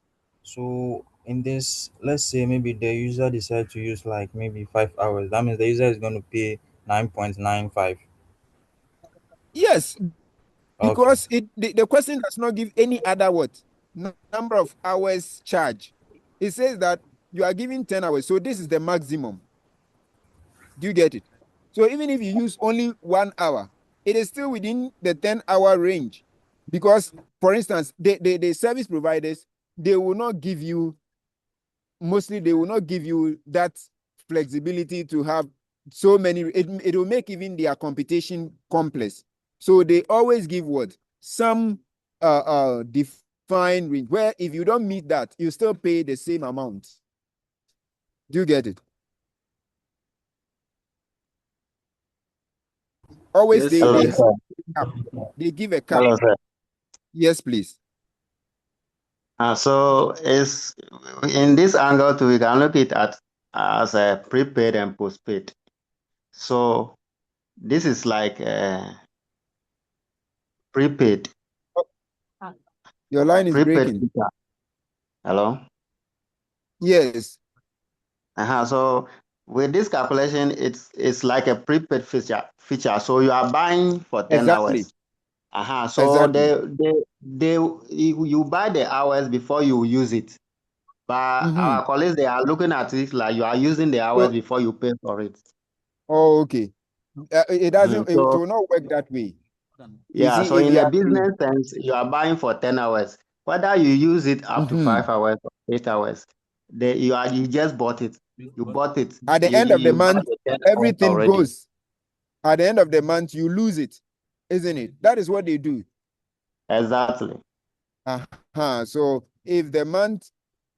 So in this, let's say maybe the user decides to use like maybe 5 hours. That means the user is going to pay 9.95. Yes, Okay. because the question does not give any other what number of hours charge. It says that you are giving 10 hours, so this is the maximum. Do you get it? So even if you use only 1 hour, it is still within the 10-hour range, because for instance, the service providers, they will not give you they will not give you that flexibility to have so many. It will make even their computation complex. So they always give what? Some defined range, where if you don't meet that, you still pay the same amount. Do you get it? Always Yes, Hello, they yes. have sir. a cap. They give a cap. Hello, sir. Yes, please. So is in this angle too, we can look it at as a prepaid and postpaid. So this is like prepaid, Your line is prepaid breaking. feature. Hello. Yes, So with this calculation, it's like a prepaid feature. So you are buying for 10 exactly. hours. So Exactly. you buy the hours before you use it. But Mm-hmm. our colleagues, they are looking at it like you are using the hours So, before you pay for it. oh, okay. It doesn't. It So will not work that way. You yeah, see, so if in you a are business sense, you are buying for 10 hours. Whether you use it up to Mhm. 5 hours or 8 hours, you just bought it. You bought it. At the end of the You bought month, the 10 hours everything already. goes. At the end of the month, you lose it, isn't it? That is what they do. Exactly. So if the month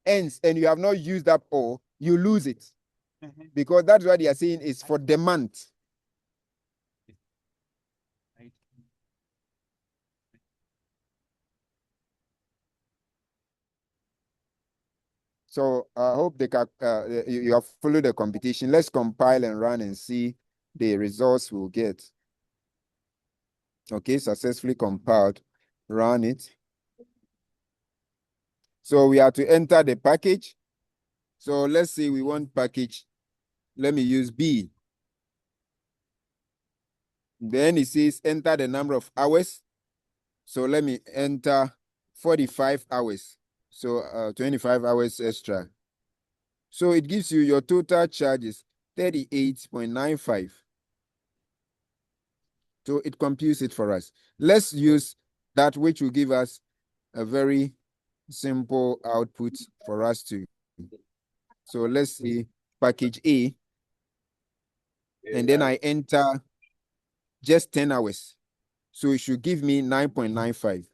ends and you have not used up all, you lose it, because that's what they are saying is for the month. So I hope you have followed the competition. Let's compile and run and see the results we'll get. Okay, successfully compiled. Run it. So we have to enter the package. So let's say we want package. Let me use B. Then it says enter the number of hours. So let me enter 45 hours. So 25 hours extra. So it gives you your total charges 38.95. So it computes it for us. Let's use that, which will give us a very simple output for us to. So let's see package A, and then I enter just 10 hours. So it should give me 9.95.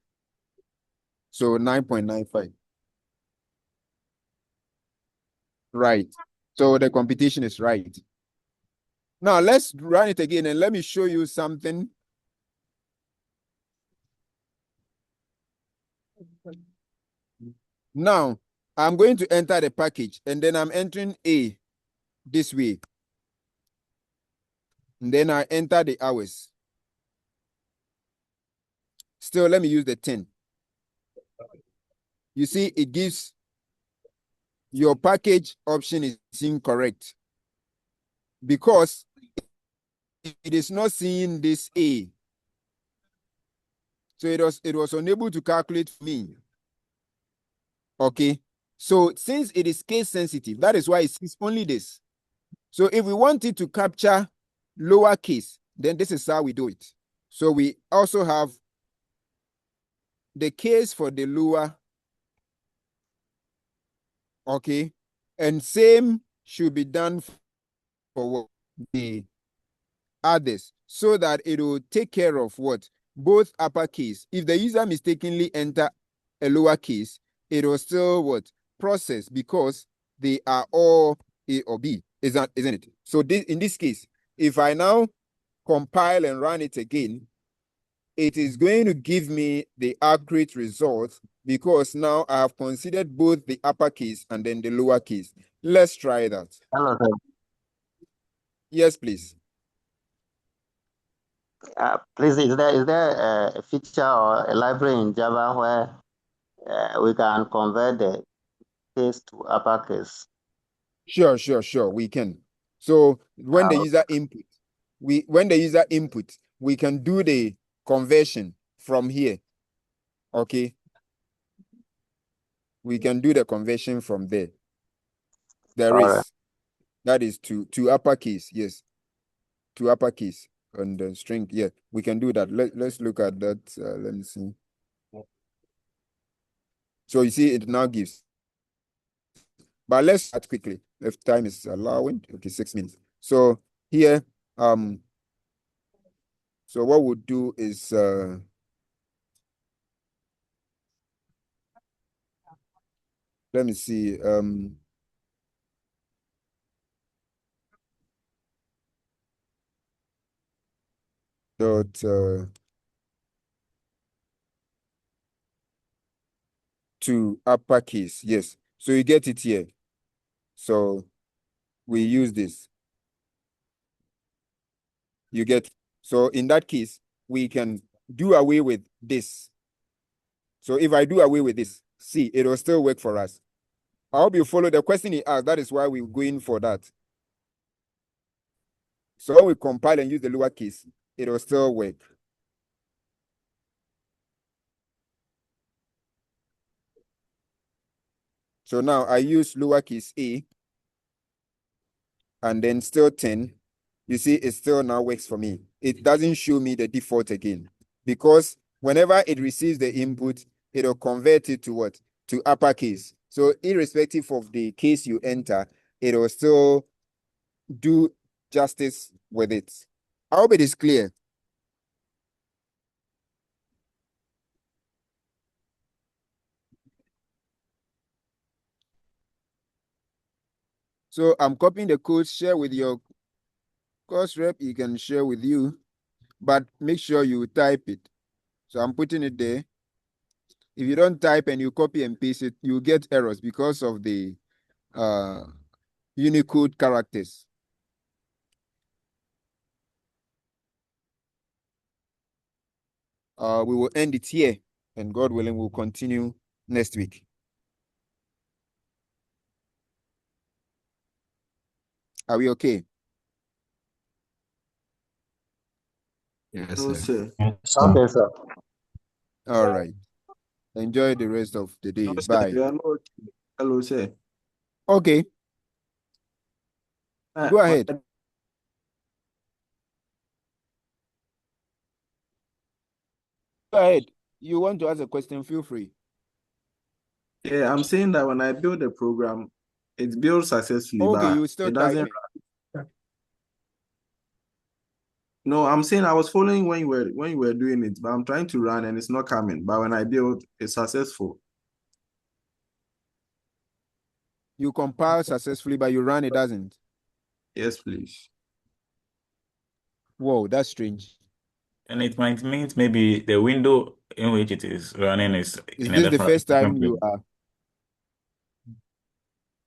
So 9.95. Right. So the computation is right. Now let's run it again and let me show you something. Now I'm going to enter the package and then I'm entering A this way. And then I enter the hours. Still, let me use the 10. you see it gives your package option is incorrect because it is not seeing this A. So it was unable to calculate for me. Okay. So since it is case sensitive, that is why it sees only this. So if we want it to capture lower case, then this is how we do it. So we also have the case for the lower. Okay. And same should be done for the others so that it will take care of what? Both uppercase. If the user mistakenly enter a lowercase, it will still what? Process because they are all A or B, isn't it? So this, in this case, if I now compile and run it again, it is going to give me the accurate result because now I have considered both the uppercase and then the lowercase. Let's try that. Hello, sir. Yes, please. Please, is there a feature or a library in Java where we can convert the case to uppercase? Sure. We can. So when the user input, we can do the conversion from here. Okay. We can do the conversion from there. There All is. right. That is to uppercase. Yes. To uppercase and the string. Yeah, we can do that. Let's look at that. Let me see. So you see, it now gives. But let's start quickly if time is allowing. Okay, 6 minutes. So here, so what we'll do is let me see. Dot to uppercase. Yes. So you get it here. So we use this. You get. So in that case, we can do away with this. So if I do away with this, see, it will still work for us. I hope you follow the question he asked. That is why we're going for that. So when we compile and use the lowercase, it will still work. So now I use lowercase a and then still 10. You see, it still now works for me. It doesn't show me the default again because whenever it receives the input, it will convert it to what? To uppercase. So irrespective of the case you enter, it will still do justice with it. I hope it is clear. So I'm copying the code, share with your course rep, you can share with you, but make sure you type it. So I'm putting it there. If you don't type and you copy and paste it, you get errors because of the Unicode characters. We will end it here, and God willing, we'll continue next week. Are we okay? Yes, No, sir. sir. Okay, sir. All right. Enjoy the rest of the day. No, sir. Bye. You are not okay. Hello, sir. Okay, go ahead. Go ahead. You want to ask a question, feel free. Yeah, I'm saying that when I build a program, it builds successfully, Okay, but you still it doesn't. typing. No, I'm saying I was following when you were doing it, but I'm trying to run and it's not coming. But when I build, it's successful. You compile successfully, but you run, it doesn't. Yes, please. Whoa, that's strange. And it might mean maybe the window in which it is running is Is in a this the different, first time different you place. are?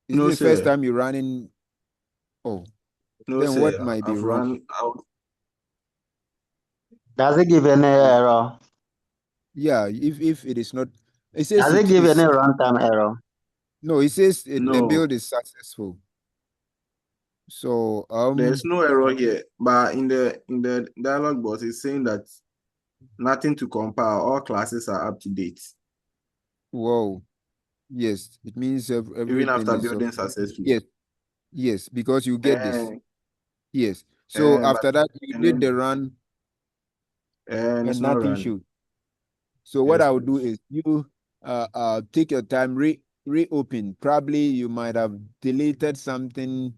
Is No, this the first sir. time you're running? Oh, No, then what sir. might be I've wrong? run out. Does it give any error? Yeah, if it is not, It says Does it give any runtime error? no, it says the No. build is successful. So There's no error here, but in the dialog box, it's saying that nothing to compile. All classes are up to date, whoa, yes, it means everything even after is building successfully. yes, because you get this. Eh, Yes. So but after that, you and did the then run it's and not nothing running. showed. So what Yes, I would do please. is you take your time, reopen. Probably you might have deleted something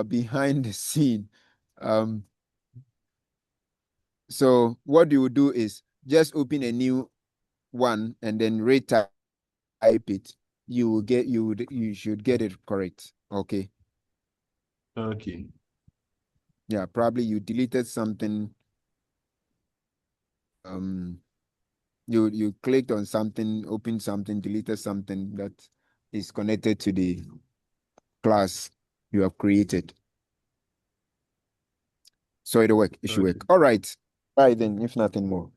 behind the scene. Um, so what you would do is just open a new one and then retype it. You should get it correct. Okay. Okay. Yeah, probably you deleted something. You clicked on something, opened something, deleted something that is connected to the class you have created. So it'll work. It should Okay. work. All right. All right then, if nothing more.